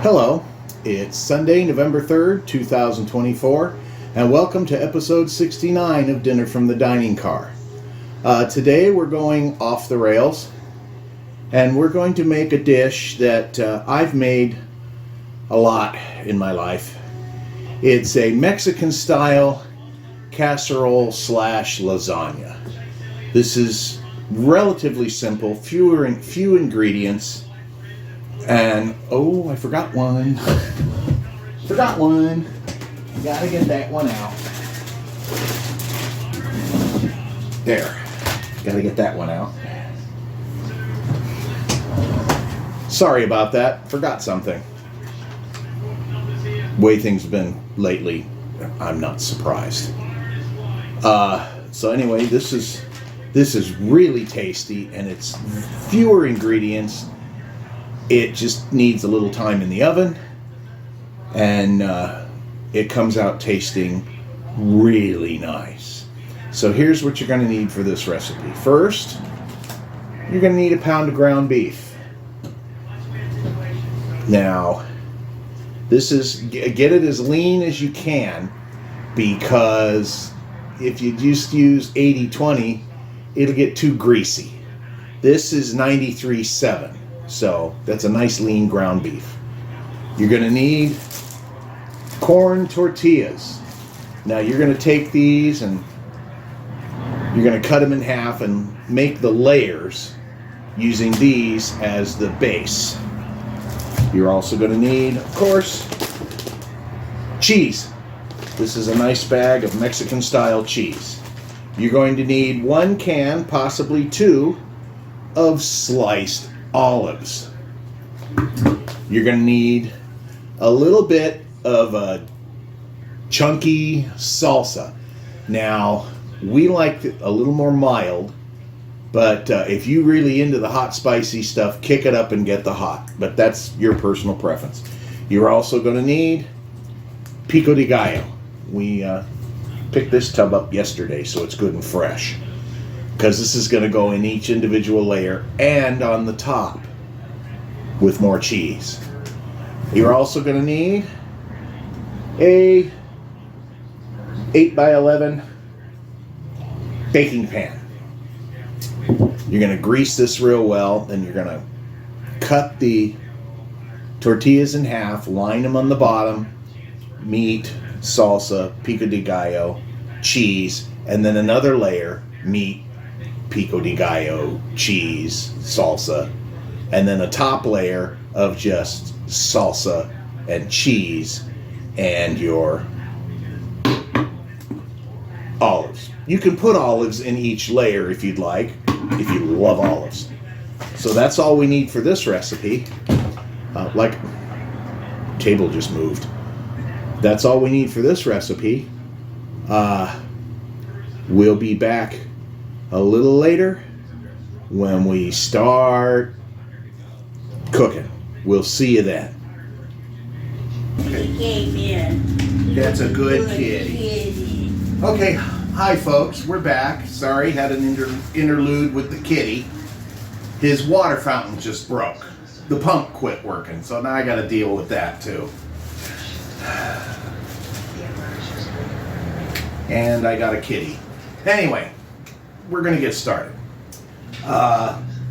Hello, it's Sunday, November 3rd, 2024, and welcome to episode 69 of Dinner from the Dining Car. Today we're going off the rails, and we're going to make a dish that I've made a lot in my life. It's a Mexican-style casserole slash lasagna. This is relatively simple, few ingredients. And, oh, I forgot one. Gotta get that one out. There. Gotta get that one out. Sorry about that. Forgot something. Way things have been lately, I'm not surprised. So anyway, this is really tasty, and it's fewer ingredients. It just needs a little time in the oven, and it comes out tasting really nice. So here's what you're going to need for this recipe. First, you're going to need a pound of ground beef. Now, this is, get it as lean as you can, because if you just use 80-20, it'll get too greasy. This is 93.7. So that's a nice lean ground beef. You're going to need corn tortillas. Now you're going to take these and you're going to cut them in half and make the layers using these as the base. You're also going to need, of course, cheese. This is a nice bag of Mexican style cheese. You're going to need 1 can, possibly 2, of sliced olives. You're going to need a little bit of a chunky salsa. Now, we like it a little more mild, but if you really into the hot, spicy stuff, kick it up and get the hot. But that's your personal preference. You're also going to need pico de gallo. We picked this tub up yesterday, so it's good and fresh, because this is going to go in each individual layer and on the top with more cheese. You're also going to need a 8x11 baking pan. You're going to grease this real well, and you're going to cut the tortillas in half, line them on the bottom, meat, salsa, pico de gallo, cheese, and then another layer, meat, pico de gallo, cheese, salsa, and then a top layer of just salsa and cheese and your olives. You can put olives in each layer if you'd like, if you love olives. So that's all we need for this recipe. Table just moved. That's all we need for this recipe. We'll be back a little later when we start cooking. We'll see you then. That's a good kitty. Okay, hi folks, we're back. Sorry, had an interlude with the kitty. His water fountain just broke. The pump quit working, so now I got to deal with that too. And I got a kitty. Anyway, we're going to get started.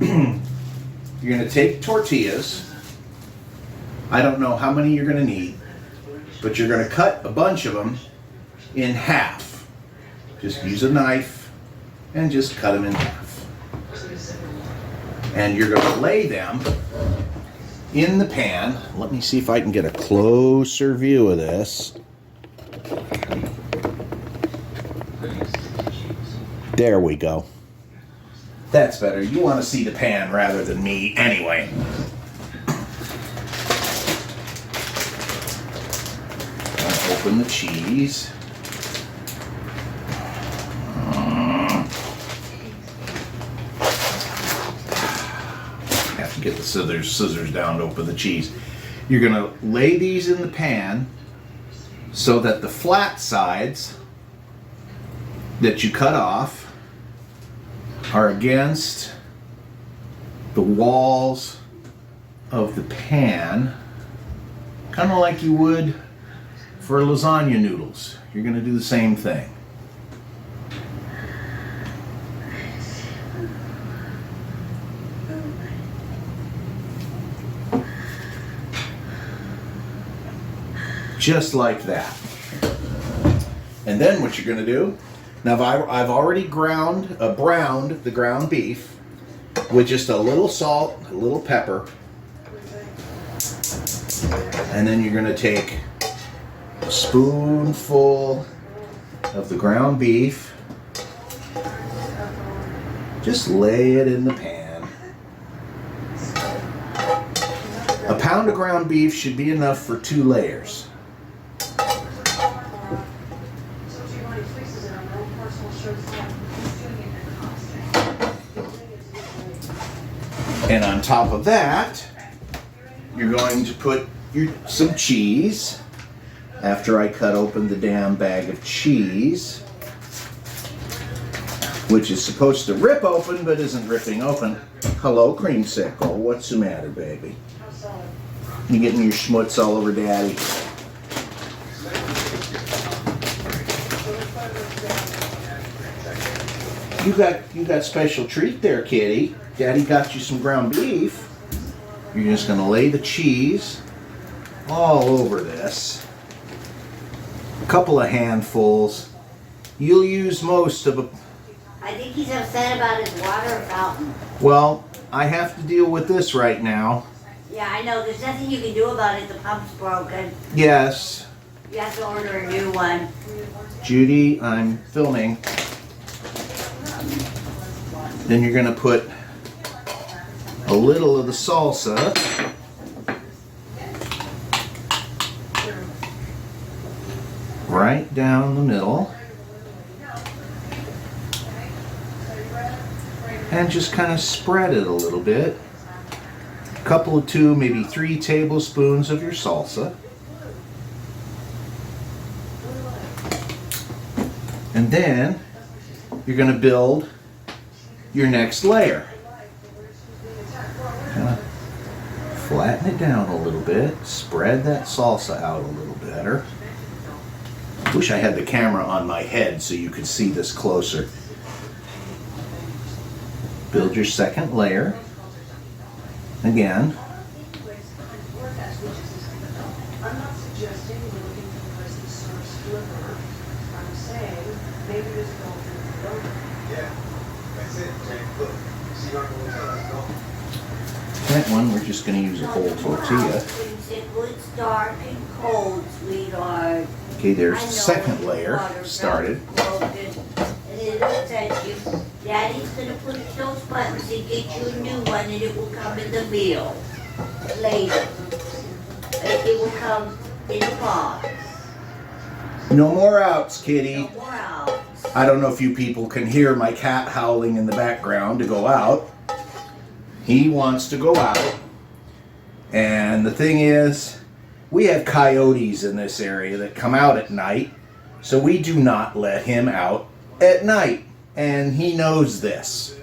You're going to take tortillas. I don't know how many you're going to need, but you're going to cut a bunch of them in half. Just use a knife and just cut them in half. And you're going to lay them in the pan. Let me see if I can get a closer view of this. There we go. That's better. You want to see the pan rather than me anyway. I'll open the cheese. Have to get the scissors down to open the cheese. You're going to lay these in the pan so that the flat sides that you cut off are against the walls of the pan kind of like you would for lasagna noodles. You're going to do the same thing. Just like that. And then what you're going to do, now I've already browned the ground beef with just a little salt, a little pepper. And then you're going to take a spoonful of the ground beef, just lay it in the pan. A pound of ground beef should be enough for 2 layers. And on top of that, you're going to put some cheese. After I cut open the damn bag of cheese, which is supposed to rip open but isn't ripping open. Hello, creamsicle. What's the matter, baby? You getting your schmutz all over Daddy? You got special treat there, kitty. Daddy got you some ground beef. You're just gonna lay the cheese all over this. A couple of handfuls. You'll use most of a... I think he's upset about his water fountain. Well, I have to deal with this right now. Yeah, I know. There's nothing you can do about it. The pump's broken. Yes. You have to order a new one. Judy, I'm filming. Then you're gonna put a little of the salsa. Right down the middle. And just kind of spread it a little bit. A couple of 2, maybe 3 tablespoons of your salsa. And then you're going to build your next layer. Kind of flatten it down a little bit. Spread that salsa out a little better. Wish I had the camera on my head so you could see this closer. Build your second layer. Again. I'm not suggesting we're looking for the person's source deliverer. I'm saying maybe there's an alternative. Yeah, that's it, Jake. Look, see how we'll tell us go. That one, we're just going to use a whole tortilla. It's dark and cold, sweetheart. Okay, there's the second layer started. And it looks at you. Daddy's gonna push those buttons and get you a new one, and it will come in the mail later. It will come in a box. No more outs, kitty. No more outs. I don't know if you people can hear my cat howling in the background to go out. He wants to go out. And the thing is, we have coyotes in this area that come out at night, so we do not let him out at night. And he knows this.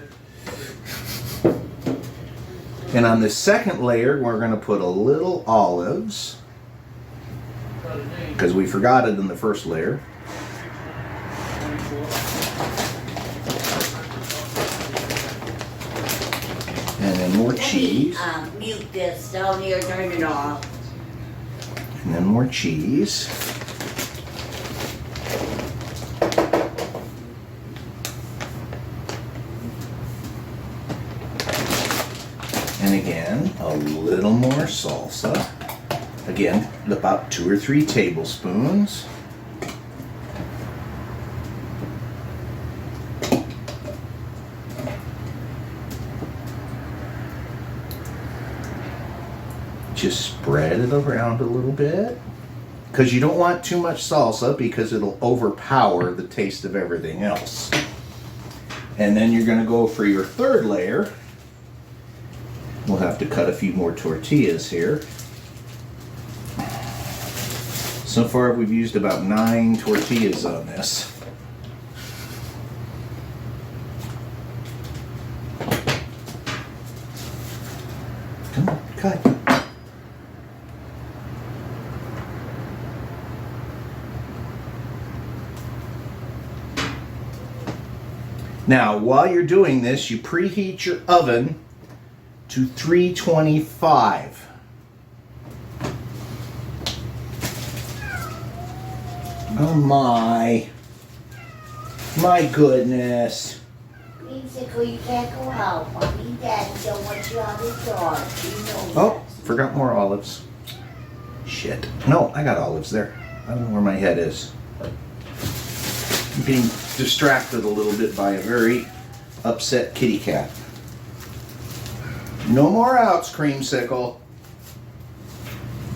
And on the second layer, we're going to put a little olives, because we forgot it in the first layer. And then more cheese. Mute this down here, turn it off. And then more cheese. And again, a little more salsa. Again, about 2 or 3 tablespoons. Just spread it around a little bit. Because you don't want too much salsa because it'll overpower the taste of everything else. And then you're going to go for your third layer. We'll have to cut a few more tortillas here. So far we've used about 9 tortillas on this. Come on, cut. Now, while you're doing this, you preheat your oven to 325. Oh my goodness. Creamsicle, you can't go out. Mommy and Daddy don't want you out the door. You know Oh, forgot more olives. Shit. No, I got olives there. I don't know where my head is. I'm being distracted a little bit by a very upset kitty cat. No more outs, Creamsicle.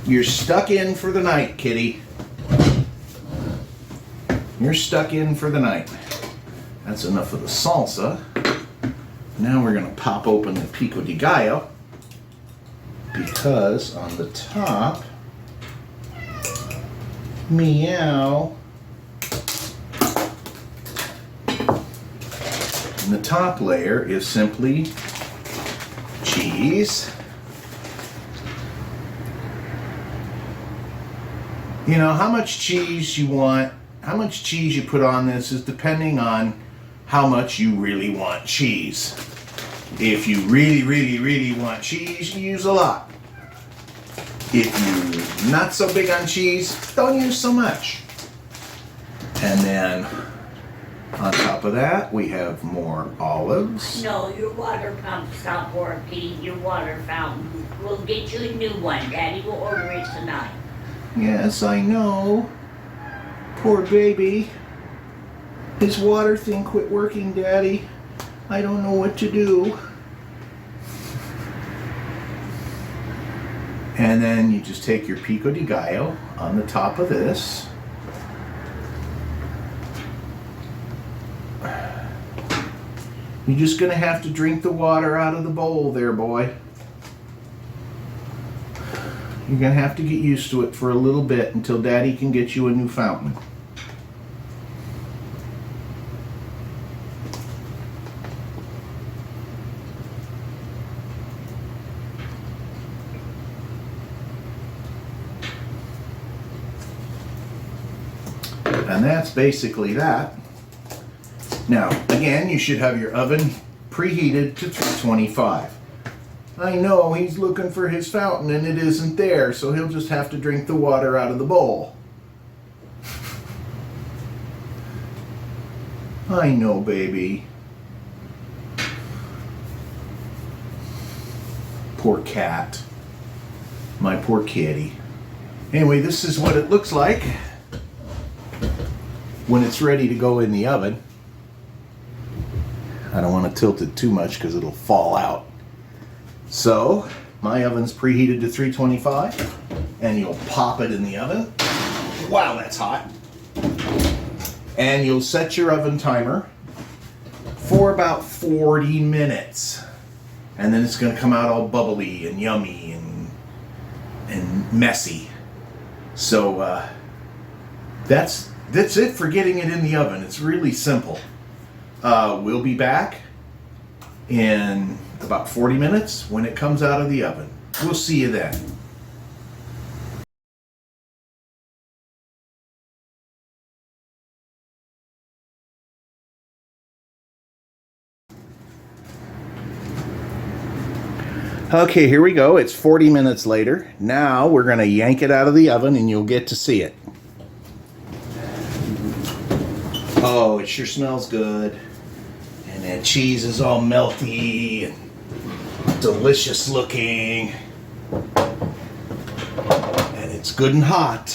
You're stuck in for the night, kitty. You're stuck in for the night. That's enough of the salsa. Now we're gonna pop open the pico de gallo, because on the top, meow, and the top layer is simply cheese. You know, how much cheese you want, how much cheese you put on this is depending on how much you really want cheese. If you really want cheese, you use a lot. If you're not so big on cheese, don't use so much. And then on top of that, we have more olives. No, your water pump stopped working. Your water fountain. We'll get you a new one. Daddy will order it tonight. Yes, I know. Poor baby. His water thing quit working, Daddy. I don't know what to do. And then you just take your pico de gallo on the top of this. You're just gonna have to drink the water out of the bowl there, boy. You're gonna have to get used to it for a little bit until Daddy can get you a new fountain. And that's basically that. Now, again, you should have your oven preheated to 325. I know he's looking for his fountain and it isn't there, so he'll just have to drink the water out of the bowl. I know, baby. Poor cat. My poor kitty. Anyway, this is what it looks like when it's ready to go in the oven. I don't want to tilt it too much because it'll fall out. So, my oven's preheated to 325, and you'll pop it in the oven. Wow, that's hot. And you'll set your oven timer for about 40 minutes. And then it's going to come out all bubbly and yummy and messy. So, that's it for getting it in the oven. It's really simple. We'll be back in about 40 minutes when it comes out of the oven. We'll see you then. Okay, here we go. It's 40 minutes later. Now we're going to yank it out of the oven and you'll get to see it. Oh, it sure smells good. And that cheese is all melty and delicious looking. And it's good and hot.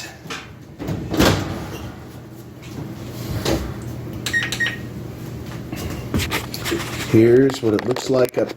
Here's what it looks like up